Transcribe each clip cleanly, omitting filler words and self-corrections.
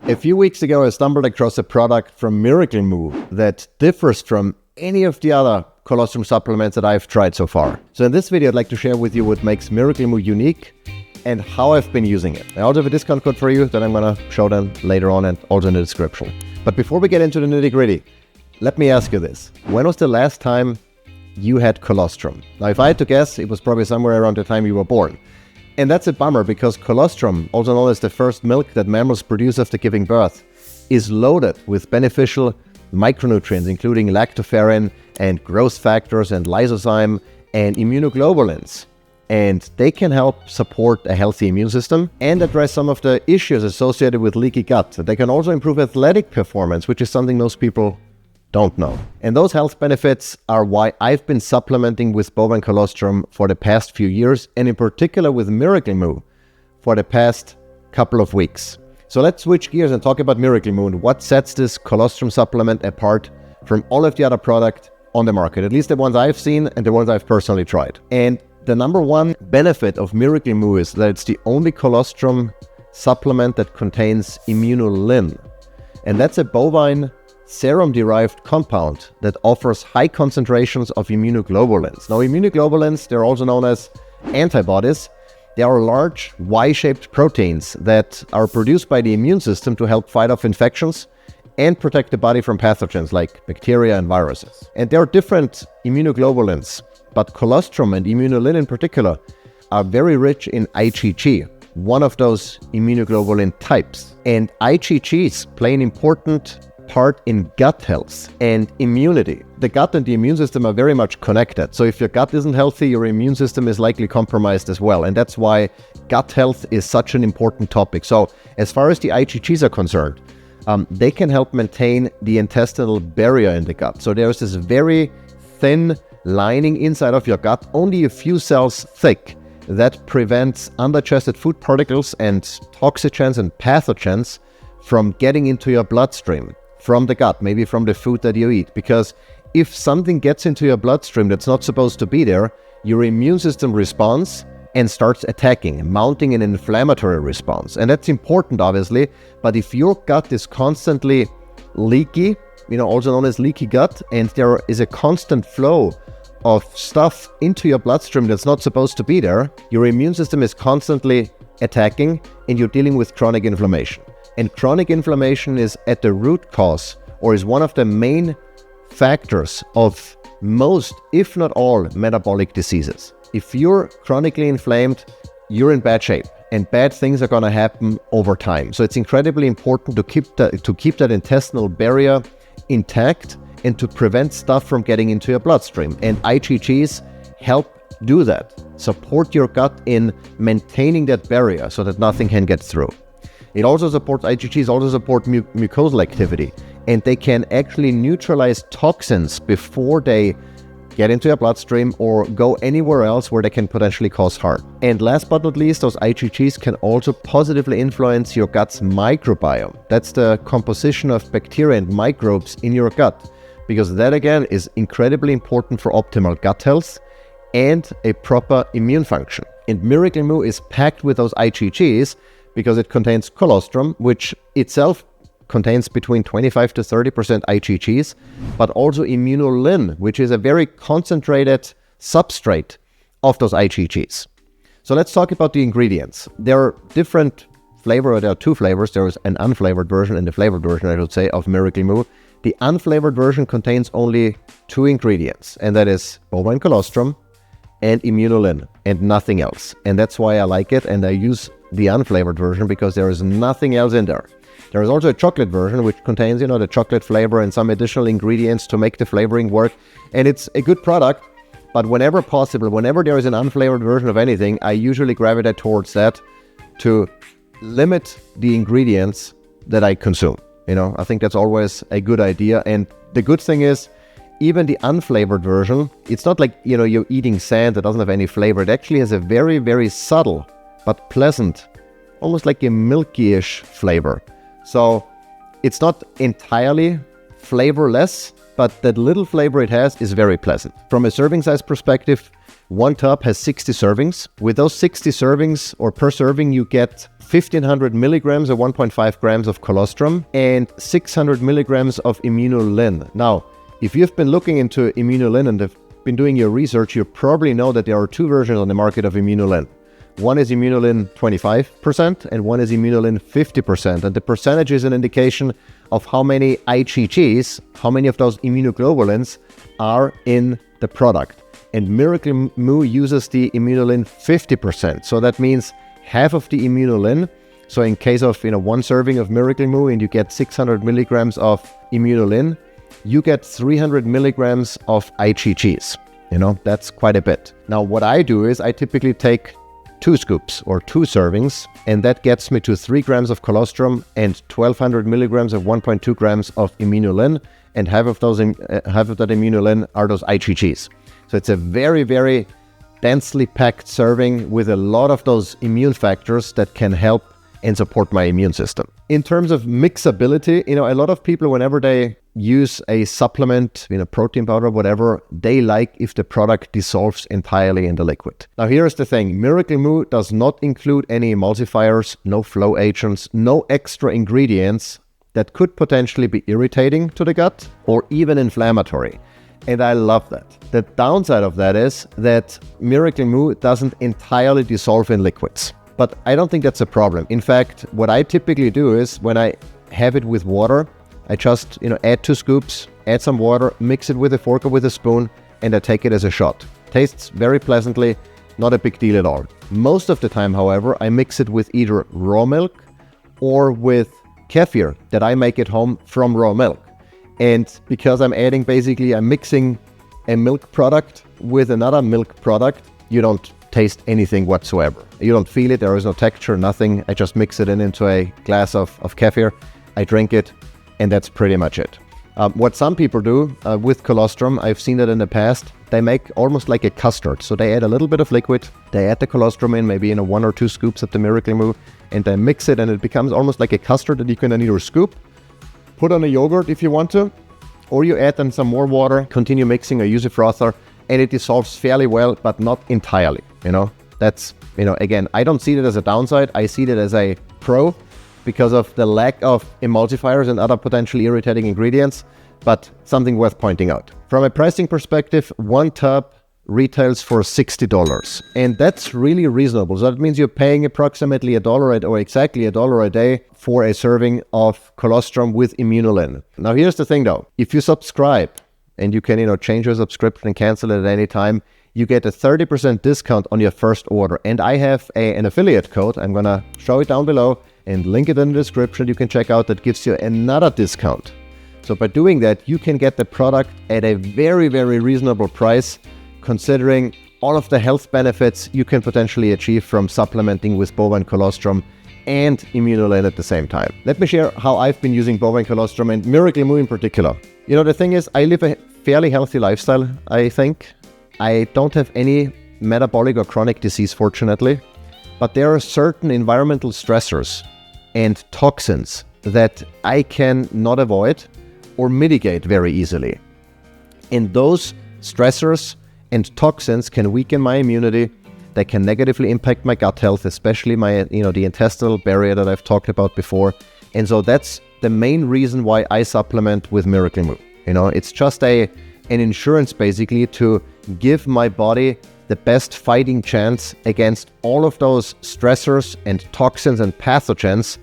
A few weeks ago, I stumbled across a product from Miracle Moo that differs from any of the other colostrum supplements that I've tried so far. So in this video, I'd like to share with you what makes Miracle Moo unique and how I've been using it. I also have a discount code for you that I'm going to show them later on and also in the description. But before we get into the nitty-gritty, let me ask you this. When was the last time you had colostrum? Now, if I had to guess, it was probably somewhere around the time you were born. And that's a bummer because colostrum, also known as the first milk that mammals produce after giving birth, is loaded with beneficial micronutrients, including lactoferrin and growth factors and lysozyme and immunoglobulins. And they can help support a healthy immune system and address some of the issues associated with leaky gut. They can also improve athletic performance, which is something most people don't know. And those health benefits are why I've been supplementing with bovine colostrum for the past few years, and in particular with Miracle Moo for the past couple of weeks. So let's switch gears and talk about Miracle Moo and what sets this colostrum supplement apart from all of the other products on the market, at least the ones I've seen and the ones I've personally tried. And the number one benefit of Miracle Moo is that it's the only colostrum supplement that contains Immunolin. And that's a bovine serum-derived compound that offers high concentrations of immunoglobulins. Now, immunoglobulins, they're also known as antibodies. They are large Y-shaped proteins that are produced by the immune system to help fight off infections and protect the body from pathogens like bacteria and viruses. And there are different immunoglobulins, but colostrum and immunolin in particular are very rich in IgG, one of those immunoglobulin types. And IgGs play an important part in gut health and immunity. The gut and the immune system are very much connected. So if your gut isn't healthy, your immune system is likely compromised as well. And that's why gut health is such an important topic. So as far as the IgGs are concerned, they can help maintain the intestinal barrier in the gut. So there's this very thin lining inside of your gut, only a few cells thick, that prevents undigested food particles and toxins and pathogens from getting into your bloodstream from the gut, maybe from the food that you eat. Because if something gets into your bloodstream that's not supposed to be there, your immune system responds and starts attacking, mounting an inflammatory response. And that's important, obviously. But if your gut is constantly leaky, also known as leaky gut, and there is a constant flow of stuff into your bloodstream that's not supposed to be there, your immune system is constantly attacking and you're dealing with chronic inflammation. And chronic inflammation is at the root cause, or is one of the main factors of most, if not all, metabolic diseases. If you're chronically inflamed, you're in bad shape, and bad things are going to happen over time. So it's incredibly important to keep that intestinal barrier intact and to prevent stuff from getting into your bloodstream. And IgGs help do that. Support your gut in maintaining that barrier so that nothing can get through. It also supports, IgGs also support mucosal activity, and they can actually neutralize toxins before they get into your bloodstream or go anywhere else where they can potentially cause harm. And last but not least, those IgGs can also positively influence your gut's microbiome. That's the composition of bacteria and microbes in your gut, because that again is incredibly important for optimal gut health and a proper immune function. And Miracle Moo is packed with those IgGs because it contains colostrum, which itself contains between 25 to 30% IgGs, but also immunolin, which is a very concentrated substrate of those IgGs. So let's talk about the ingredients. There are different flavors, there are two flavors. There is an unflavored version and the flavored version, I should say, of Miracle Moo. The unflavored version contains only two ingredients, and that is bovine colostrum and immunolin, and nothing else. And that's why I like it, and I use the unflavored version because there is nothing else in there. There is also a chocolate version which contains, the chocolate flavor and some additional ingredients to make the flavoring work. And it's a good product, but whenever possible, whenever there is an unflavored version of anything, I usually gravitate towards that to limit the ingredients that I consume. I think that's always a good idea. And the good thing is, even the unflavored version, it's not like, you're eating sand that doesn't have any flavor. It actually has a very, very subtle but pleasant, almost like a milky-ish flavor. So it's not entirely flavorless, but that little flavor it has is very pleasant. From a serving size perspective, One tub has 60 servings. With those 60 servings, or per serving, you get 1500 milligrams or 1.5 grams of colostrum and 600 milligrams of Immunolin. Now, if you've been looking into Immunolin and have been doing your research, you probably know that there are two versions on the market of Immunolin. One is Immunolin 25% and one is Immunolin 50%. And the percentage is an indication of how many IgGs, how many of those immunoglobulins are in the product. And Miracle Moo uses the Immunolin 50%. So that means half of the Immunolin. So in case of one serving of Miracle Moo and you get 600 milligrams of Immunolin, you get 300 milligrams of IgGs. That's quite a bit. Now what I do is I typically take 2 scoops or 2 servings, and that gets me to 3 grams of colostrum and 1200 milligrams of 1.2 grams of Immunolin, and half of that Immunolin are those IgGs. So it's a very, very densely packed serving with a lot of those immune factors that can help and support my immune system. In terms of mixability, a lot of people, whenever they use a supplement, protein powder, whatever, they like if the product dissolves entirely in the liquid. Now here's the thing, Miracle Moo does not include any emulsifiers, no flow agents, no extra ingredients that could potentially be irritating to the gut or even inflammatory. And I love that. The downside of that is that Miracle Moo doesn't entirely dissolve in liquids. But I don't think that's a problem. In fact, what I typically do is when I have it with water, I just, add 2 scoops, add some water, mix it with a fork or with a spoon, and I take it as a shot. Tastes very pleasantly, not a big deal at all. Most of the time, however, I mix it with either raw milk or with kefir that I make at home from raw milk. And because I'm mixing a milk product with another milk product, you don't taste anything whatsoever. You don't feel it, there is no texture, nothing. I just mix it into a glass of kefir, I drink it, and that's pretty much it. What some people do with colostrum, I've seen that in the past, they make almost like a custard. So they add a little bit of liquid, they add the colostrum in, maybe 1 or 2 scoops of the Miracle Moo, and they mix it, and it becomes almost like a custard that you can then either scoop, put on a yogurt if you want to, or you add then some more water, continue mixing or use a frother, and it dissolves fairly well, but not entirely. That's, again, I don't see that as a downside. I see that as a pro because of the lack of emulsifiers and other potentially irritating ingredients, but something worth pointing out. From a pricing perspective, 1 tub retails for $60, and that's really reasonable. So that means you're paying approximately $1 or exactly $1 a day for a serving of colostrum with Immunolin. Now here's the thing though, if you subscribe, and you can change your subscription and cancel it at any time, you get a 30% discount on your first order. And I have an affiliate code, I'm gonna show it down below and link it in the description, you can check out, that gives you another discount. So by doing that, you can get the product at a very, very reasonable price, considering all of the health benefits you can potentially achieve from supplementing with bovine colostrum and Immunolin at the same time. Let me share how I've been using bovine colostrum and Miracle Moo in particular. The thing is, I live a fairly healthy lifestyle, I think. I don't have any metabolic or chronic disease, fortunately, but there are certain environmental stressors and toxins that I can not avoid or mitigate very easily. And those stressors and toxins can weaken my immunity. They can negatively impact my gut health, especially my, the intestinal barrier that I've talked about before. And so that's the main reason why I supplement with Miracle Moo. It's just an insurance basically to give my body the best fighting chance against all of those stressors and toxins and pathogens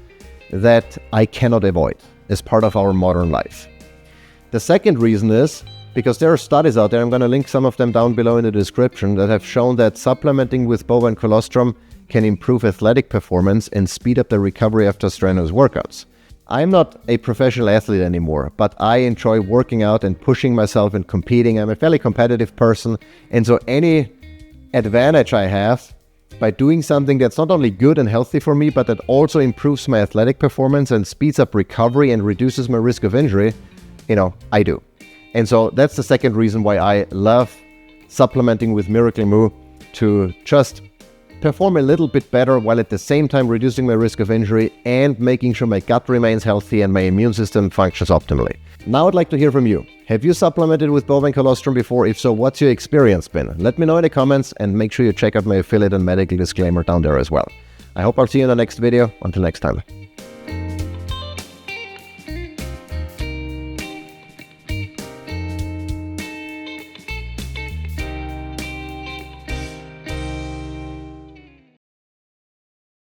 that I cannot avoid as part of our modern life. The second reason is because there are studies out there, I'm going to link some of them down below in the description, that have shown that supplementing with bovine colostrum can improve athletic performance and speed up the recovery after strenuous workouts. I'm not a professional athlete anymore, but I enjoy working out and pushing myself and competing. I'm a fairly competitive person, and so any advantage I have by doing something that's not only good and healthy for me, but that also improves my athletic performance and speeds up recovery and reduces my risk of injury, I do. And so that's the second reason why I love supplementing with Miracle Moo, to just perform a little bit better while at the same time reducing my risk of injury and making sure my gut remains healthy and my immune system functions optimally. Now I'd like to hear from you. Have you supplemented with bovine colostrum before? If so, what's your experience been? Let me know in the comments, and make sure you check out my affiliate and medical disclaimer down there as well. I hope I'll see you in the next video. Until next time.